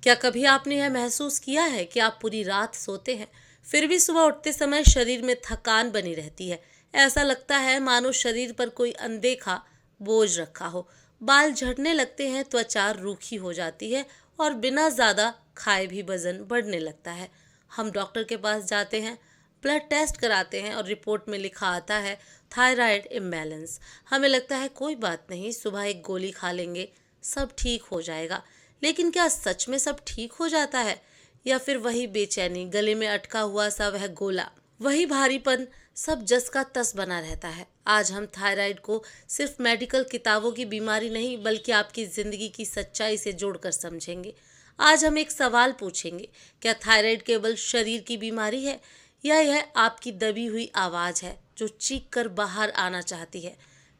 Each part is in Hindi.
क्या कभी आपने यह महसूस किया है कि आप पूरी रात सोते हैं, फिर भी सुबह उठते समय शरीर में थकान बनी रहती है? ऐसा लगता है मानो शरीर पर कोई अनदेखा बोझ रखा हो। बाल झड़ने लगते हैं, त्वचा रूखी हो जाती है और बिना ज़्यादा खाए भी वजन बढ़ने लगता है। हम डॉक्टर के पास जाते हैं, ब्लड टेस्ट कराते हैं और रिपोर्ट में लिखा आता है थायराइड इम्बैलेंस। हमें लगता है कोई बात नहीं, सुबह एक गोली खा लेंगे, सब ठीक हो जाएगा। लेकिन क्या सच में सब ठीक हो जाता है, या फिर वही बेचैनी, गले में अटका हुआ सा वह गोला, वही भारीपन सब जस का तस बना रहता है? आज हम थायराइड को सिर्फ मेडिकल किताबों की बीमारी नहीं, बल्कि आपकी जिंदगी की सच्चाई से जोड़कर समझेंगे। आज हम एक सवाल पूछेंगे, क्या थायराइड केवल शरीर की बीमारी है, या यह आपकी दबी हुई आवाज है जो चीख कर बाहर आना चाहती है?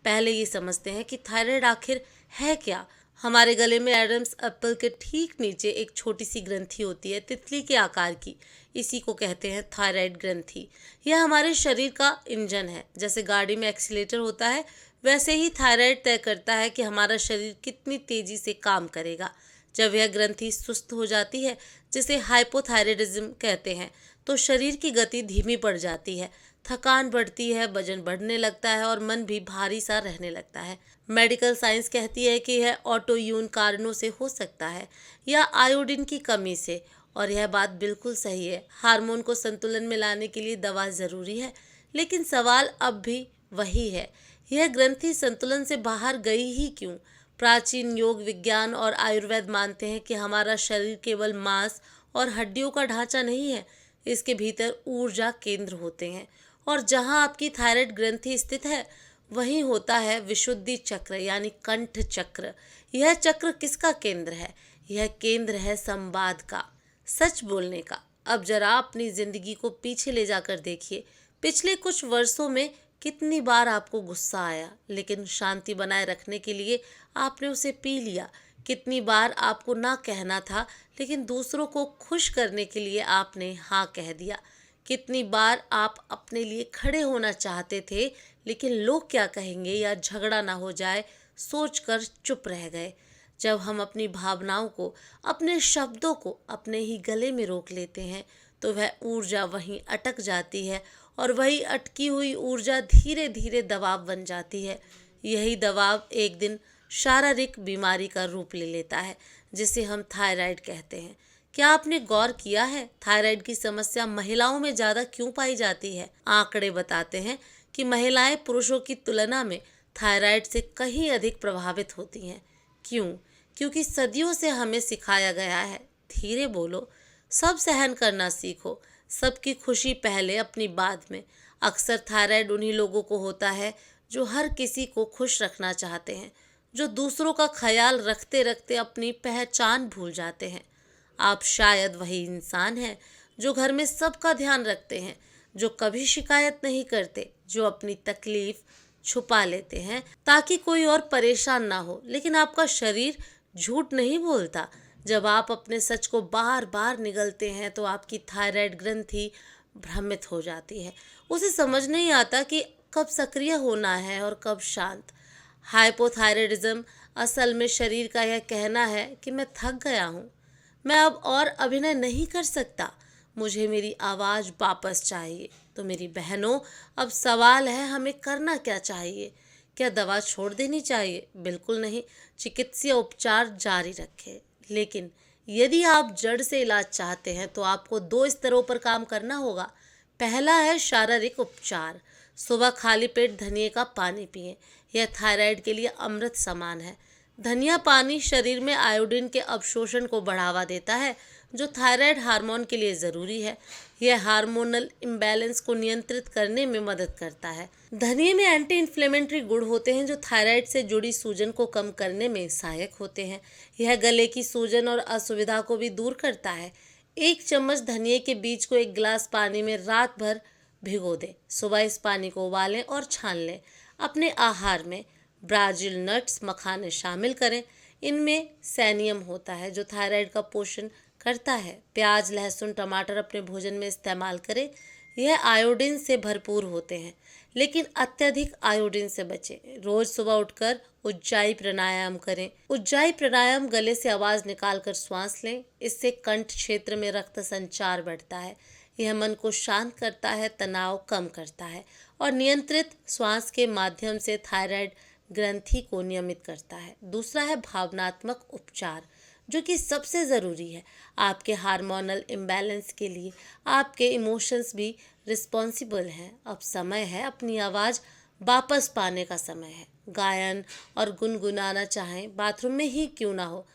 पहले ये समझते हैं कि थायराइड आखिर है क्या। हमारे गले में एडम्स एप्पल के ठीक नीचे एक छोटी सी ग्रंथि होती है, तितली के आकार की। इसी को कहते हैं थायराइड ग्रंथि। यह हमारे शरीर का इंजन है। जैसे गाड़ी में एक्सीलेटर होता है, वैसे ही थायराइड तय करता है कि हमारा शरीर कितनी तेजी से काम करेगा। जब यह ग्रंथि सुस्त हो जाती है, जिसे हाइपोथायराइडिज्म कहते हैं, तो शरीर की गति धीमी पड़ जाती है, थकान बढ़ती है, वजन बढ़ने लगता है और मन भी भारी सा रहने लगता है। मेडिकल साइंस कहती है कि यह ऑटोइम्यून कारणों से हो सकता है, या आयोडीन की कमी से। और यह बात बिल्कुल सही है, हार्मोन को संतुलन में लाने के लिए दवा जरूरी है। लेकिन सवाल अब भी वही है, यह ग्रंथि संतुलन से बाहर गई ही क्यों? प्राचीन योग विज्ञान और आयुर्वेद मानते हैं कि हमारा शरीर केवल मांस और हड्डियों का ढांचा नहीं है, इसके भीतर ऊर्जा केंद्र होते हैं। और जहां आपकी थायराइड ग्रंथि स्थित है, वहीं होता है विशुद्धि चक्र, यानी कंठ चक्र। यह चक्र किसका केंद्र है? यह केंद्र है संवाद का, सच बोलने का। अब जरा अपनी जिंदगी को पीछे ले जाकर देखिए, पिछले कुछ वर्षों में कितनी बार आपको गुस्सा आया, लेकिन शांति बनाए रखने के लिए आपने उसे पी लिया। कितनी बार आपको ना कहना था, लेकिन दूसरों को खुश करने के लिए आपने हाँ कह दिया। कितनी बार आप अपने लिए खड़े होना चाहते थे, लेकिन लोग क्या कहेंगे या झगड़ा ना हो जाए सोचकर चुप रह गए। जब हम अपनी भावनाओं को, अपने शब्दों को अपने ही गले में रोक लेते हैं, तो वह ऊर्जा वहीं अटक जाती है और वही अटकी हुई ऊर्जा धीरे धीरे दबाव बन जाती है। यही दबाव एक दिन शारीरिक बीमारी का रूप ले लेता है, जिसे हम थायराइड कहते हैं। क्या आपने गौर किया है थायराइड की समस्या महिलाओं में ज़्यादा क्यों पाई जाती है? आंकड़े बताते हैं कि महिलाएं पुरुषों की तुलना में थायराइड से कहीं अधिक प्रभावित होती हैं। क्यों? क्योंकि सदियों से हमें सिखाया गया है, धीरे बोलो, सब सहन करना सीखो, सबकी खुशी पहले, अपनी बाद में। अक्सर थायराइड उन्हीं लोगों को होता है जो हर किसी को खुश रखना चाहते हैं, जो दूसरों का ख्याल रखते रखते अपनी पहचान भूल जाते हैं। आप शायद वही इंसान हैं जो घर में सबका ध्यान रखते हैं, जो कभी शिकायत नहीं करते, जो अपनी तकलीफ छुपा लेते हैं ताकि कोई और परेशान ना हो। लेकिन आपका शरीर झूठ नहीं बोलता। जब आप अपने सच को बार बार निगलते हैं, तो आपकी थायराइड ग्रंथि भ्रमित हो जाती है। उसे समझ नहीं आता कि कब सक्रिय होना है और कब शांत। हाइपोथायराइडिज्म असल में शरीर का यह कहना है कि मैं थक गया हूँ, मैं अब और अभिनय नहीं कर सकता, मुझे मेरी आवाज़ वापस चाहिए। तो मेरी बहनों, अब सवाल है, हमें करना क्या चाहिए? क्या दवा छोड़ देनी चाहिए? बिल्कुल नहीं, चिकित्सीय उपचार जारी रखें। लेकिन यदि आप जड़ से इलाज चाहते हैं, तो आपको 2 स्तरों पर काम करना होगा। पहला है शारीरिक उपचार। सुबह खाली पेट धनिए का पानी पिएं, यह थायराइड के लिए अमृत समान है। धनिया पानी शरीर में आयोडीन के अवशोषण को बढ़ावा देता है, जो थायराइड हार्मोन के लिए ज़रूरी है। यह हार्मोनल इम्बैलेंस को नियंत्रित करने में मदद करता है। धनिए में एंटी इन्फ्लेमेटरी गुण होते हैं, जो थायराइड से जुड़ी सूजन को कम करने में सहायक होते हैं। यह गले की सूजन और असुविधा को भी दूर करता है। 1 चम्मच धनिए के बीज को 1 गिलास पानी में रात भर भिगो दें। सुबह इस पानी को उबालें और छान लें। अपने आहार में ब्राज़ील नट्स, मखाने शामिल करें। इनमें सेनियम होता है, जो थायराइड का पोषण करता है। प्याज, लहसुन, टमाटर अपने भोजन में इस्तेमाल करें। यह आयोडीन से भरपूर होते हैं, लेकिन अत्यधिक आयोडीन से बचें। रोज सुबह उठकर उज्जाई प्राणायाम करें। उज्जाई प्राणायाम गले से आवाज निकालकर श्वास लें। इससे कंठ क्षेत्र में रक्त संचार बढ़ता है। यह मन को शांत करता है, तनाव कम करता है और नियंत्रित श्वास के माध्यम से थायराइड ग्रंथि को नियमित करता है। दूसरा है भावनात्मक उपचार, जो कि सबसे ज़रूरी है। आपके हार्मोनल इम्बैलेंस के लिए आपके इमोशंस भी रिस्पॉन्सिबल हैं। अब समय है अपनी आवाज़ वापस पाने का समय है। गायन और गुनगुनाना चाहें, बाथरूम में ही क्यों ना हो।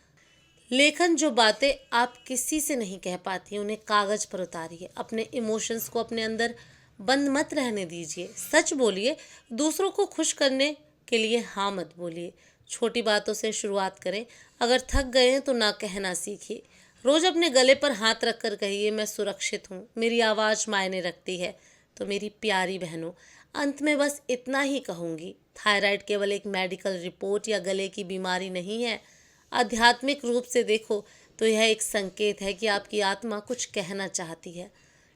लेखन, जो बातें आप किसी से नहीं कह पाती हैं, उन्हें कागज पर उतारिए। अपने इमोशंस को अपने अंदर बंद मत रहने दीजिए। सच बोलिए। दूसरों को खुश करने के लिए हाँ मत बोलिए। छोटी बातों से शुरुआत करें। अगर थक गए हैं तो ना कहना सीखिए। रोज अपने गले पर हाथ रखकर कहिए, मैं सुरक्षित हूँ, मेरी आवाज़ मायने रखती है। तो मेरी प्यारी बहनों, अंत में बस इतना ही कहूँगी, थायराइड केवल एक मेडिकल रिपोर्ट या गले की बीमारी नहीं है। आध्यात्मिक रूप से देखो तो यह एक संकेत है कि आपकी आत्मा कुछ कहना चाहती है।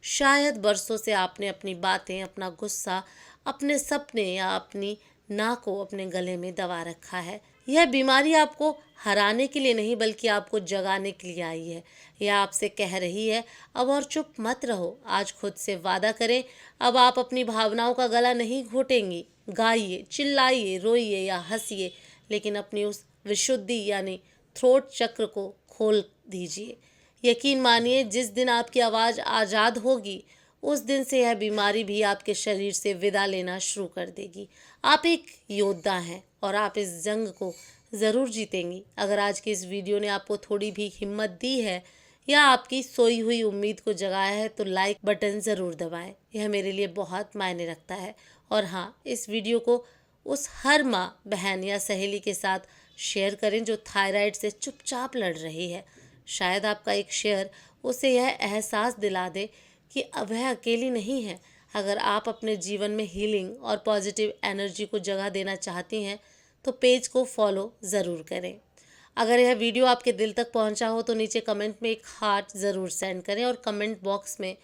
शायद बरसों से आपने अपनी बातें, अपना गुस्सा, अपने सपने या अपनी ना को अपने गले में दबा रखा है। यह बीमारी आपको हराने के लिए नहीं, बल्कि आपको जगाने के लिए आई है। यह आपसे कह रही है, अब और चुप मत रहो। आज खुद से वादा करें, अब आप अपनी भावनाओं का गला नहीं घोटेंगी। गाइए, चिल्लाइए, रोइए या हंसिए, लेकिन अपनी उस विशुद्धि यानी थ्रोट चक्र को खोल दीजिए। यकीन मानिए, जिस दिन आपकी आवाज़ आज़ाद होगी, उस दिन से यह बीमारी भी आपके शरीर से विदा लेना शुरू कर देगी। आप एक योद्धा हैं और आप इस जंग को ज़रूर जीतेंगी। अगर आज की इस वीडियो ने आपको थोड़ी भी हिम्मत दी है या आपकी सोई हुई उम्मीद को जगाया है, तो लाइक बटन ज़रूर दबाएं। यह मेरे लिए बहुत मायने रखता है। और हाँ, इस वीडियो को उस हर माँ, बहन या सहेली के साथ शेयर करें जो थायराइड से चुपचाप लड़ रही है। शायद आपका एक शेयर उसे यह एहसास दिला दे कि वह अकेली नहीं है। अगर आप अपने जीवन में हीलिंग और पॉजिटिव एनर्जी को जगह देना चाहती हैं, तो पेज को फॉलो ज़रूर करें। अगर यह वीडियो आपके दिल तक पहुंचा हो तो नीचे कमेंट में एक हार्ट ज़रूर सेंड करें और कमेंट बॉक्स में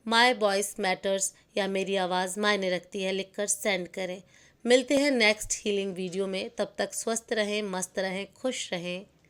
माय वॉइस मैटर्स या मेरी आवाज़ मायने रखती है लिखकर सेंड करें। मिलते हैं नेक्स्ट हीलिंग वीडियो में। तब तक स्वस्थ रहें, मस्त रहें, खुश रहें।